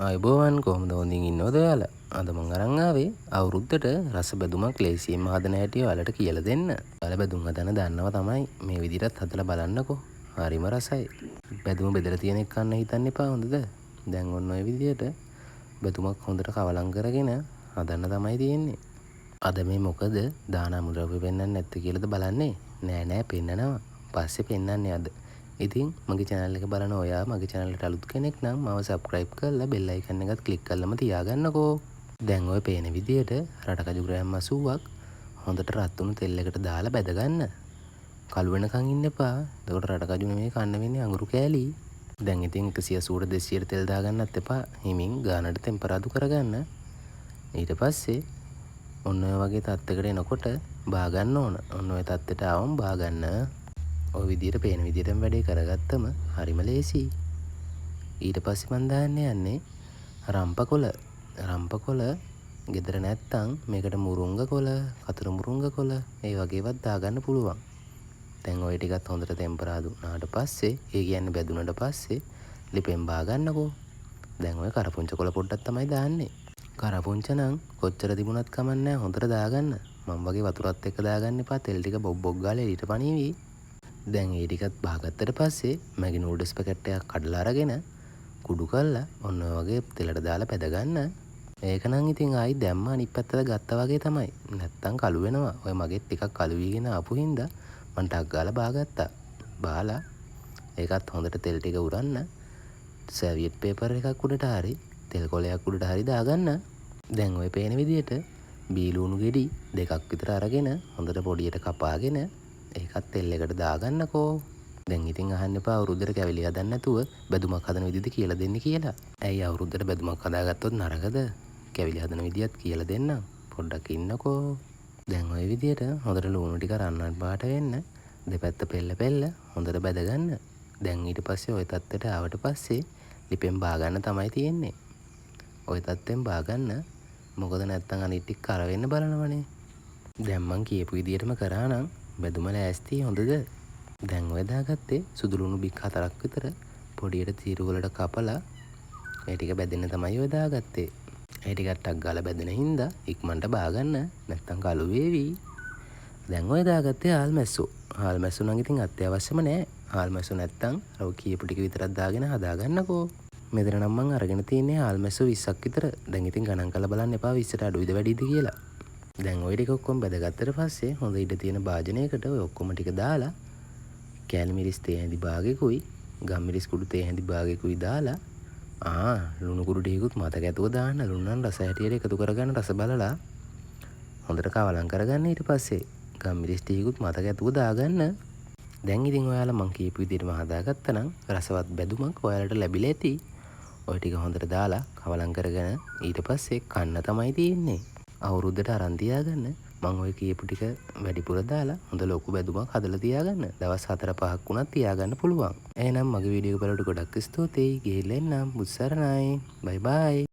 අයිබෝවන් කොහොමද හොඳින් ඉන්නවද ඔයාලා? අද මම අරන් ආවේ අවුරුද්දට රස බැදුමක් ලේසියෙන් හදන හැටි ඔයාලට කියලා දෙන්න. ඔයාලා බැදුම් හදන්න දන්නවා තමයි. මේ විදිහට හදලා බලන්නකෝ. හරිම රසයි. බැදුම බෙදලා තියෙන එක කන්න හිතන්න එපා හොඳද? දැන් ඔන්න ඔය විදිහට බැදුමක් හොඳට කවලම් කරගෙන හදන්න තමයි තියෙන්නේ. අද මේ මොකද දාන අමුද්‍රව්‍ය පෙන්වන්නේ නැත්තේ කියලාද බලන්නේ? නෑ පෙන්නනවා. පස්සේ පෙන්වන්නේ අද. ඉතින් මගේ channel එක බලන ඔයා මගේ channel එකට අලුත් කෙනෙක් නම් මාව subscribe කරලා bell icon එකත් click කරලම තියාගන්නකෝ. දැන් ඔය පේන විදියට රටකජු ග්‍රෑම් 80ක් හොඳට රත් වුණු තෙල් එකට දාලා බැද ගන්න. කළු වෙනකන් ඉන්න එපා. එතකොට රටකජු නෙමෙයි කන්න වෙන්නේ අඟුරු කෑලි. දැන් ඉතින් 180ට 200ට තෙල් දාගන්නත් එපා. හිමින් ගානට ටෙම්පරාදු කරගන්න. ඊට පස්සේ ඔන්න ඔය වගේ තත්යකට එනකොට බා ගන්න ඕන. ඔන්න ඔය තත්ත්වයට ආවම බා ගන්න. ඔය විදියට පේන විදියටම වැඩේ කරගත්තම හරිම ලේසියි. ඊට පස්සේ මම දාන්න යන්නේ රම්පකොළ. රම්පකොළ ගෙදර නැත්තම් මේකට මුරුංග කොළ, කතර මුරුංග කොළ ඒ වගේවත් දාගන්න පුළුවන්. දැන් ඔය ටිකත් හොඳට ටෙම්පරාදු වුණාට පස්සේ, ඒ කියන්නේ බැදුනට පස්සේ ලිපෙන් බා ගන්නකෝ. දැන් ඔය කරපුංච කොළ පොඩ්ඩක් තමයි දාන්නේ. කරපුංච නම් කොච්චර තිබුණත් කමන්නේ හොඳට දාගන්න. මම වගේ වතුරත් එක්ක දාගන්න එපා. තෙල් ටික බොබ් ගාලා එළියට පණීවි. දැන් ඒ ටිකත් බහගත්තට පස්සේ මැගි නූඩල්ස් පැකට් එකක් කඩලා අරගෙන කුඩු කරලා ඔන්න ඔය වගේ තෙලට දාලා පැද ගන්න. ඒක නම් ඉතින් ආයි දැම්ම අනිත් පැත්තට ගත්තා වගේ තමයි. නැත්තම් කළු වෙනවා. ඔය මගෙත් ටිකක් කළු වීගෙන ආපු හින්දා මං ටක් ගාලා බාගත්තා. බාලා ඒකත් හොඳට තෙල් ටික උරන්න සර්වියට් පේපර් එකක් උඩට හරි තෙල් කොලයක් උඩට හරි දාගන්න. දැන් ඔය පේන විදියට බීලුණු ගෙඩි දෙකක් විතර අරගෙන හොඳට පොඩියට කපාගෙන ඒකත් තෙල් එකට දාගන්නකෝ. දැන් ඉතින් අහන්න එපා අවුරුද්දට කැවිලි හදන්න නැතුව බැදුමක් හදන විදිහද කියලා දෙන්න කියලා. ඇයි අවුරුද්දට බැදුමක් හදාගත්තොත් නරකද? කැවිලි හදන විදිහත් කියලා දෙන්නම්. පොඩ්ඩක් ඉන්නකෝ. දැන් ওই විදිහට හොඳට ලුණු ටික රන්නත් පාට වෙන්න දෙපැත්ත පෙල්ල හොඳට බැද ගන්න. දැන් ඊට පස්සේ ওই තත්ත්වයට ආවට පස්සේ ලිපෙන් බා ගන්න තමයි තියෙන්නේ. ওই තත්ත්වෙන් බා ගන්න. මොකද නැත්තම් අනිත් ටික කර වෙන්න බලනවනේ. දැන් මං කියපු විදිහටම කරා නම් බැදුම ලෑස්ති හොඳද? දැන් ඔය දාගත්තේ සුදු ලුණු බික් 4ක් විතර පොඩියට තීරු වලට කපලා ඒ ටික බැදෙන්න තමයි ඔය දාගත්තේ. ඒ ටිකක් ටක් ගාලා බැදෙන හින්දා ඉක්මනට බා ගන්න නැත්තම් කළු වේවි. දැන් ඔය දාගත්තේ ආල්මැස්සෝ. ආල්මැස්සෝ නම් ඉතින් අත්‍යවශ්‍යම නෑ. ආල්මැස්සෝ නැත්තම් අර කීපු ටික විතරක් දාගෙන හදා ගන්නකෝ. මෙතන නම් මං අරගෙන තියෙන්නේ ආල්මැස්සෝ 20ක් විතර. දැන් ඉතින් ගණන් කරලා බලන්න එපා 20ට අඩුයිද වැඩිද කියලා. දැන් ওই ටික ඔක්කොම බැදගත්තට පස්සේ හොඳ ඉඩ තියෙන භාජනයකට ඔය ඔක්කොම ටික දාලා කෑලි මිරිස් තේ හැඳි භාගෙකුයි ගම් මිරිස් කුඩු තේ හැඳි භාගෙකුයි දාලා ලුණු කුඩු ටිකකුත් මතක ඇතුව දාන්න. ලුණු නම් රස හැටියට එකතු කරගන්න රස බලලා හොඳට කවලම් කරගන්න. ඊට පස්සේ ගම් මිරිස් ටිකකුත් මතක ඇතුව දාගන්න. දැන් ඉතින් ඔයාලා මං කියපු විදිහටම හදාගත්තා නම් රසවත් බැදුමක් ඔයාලට ලැබිලා ඇති. ඔය ටික හොඳට දාලා කවලම් කරගෙන ඊට පස්සේ කන්න තමයි තියෙන්නේ. අවුරුද්දට අරන් තියාගන්න. මං ඔය කියපු ටික වැඩිපුර දාලා හොඳ ලොකු බැදුමක් හදලා තියාගන්න. දවස් 4-5ක් වුණත් තියාගන්න පුළුවන්. එහෙනම් මගේ වීඩියෝ එක බලලා ගොඩක් ස්තුතියි. ගිහිල්ලා එන්නම්. බුත් සරණයි. බයි බයි.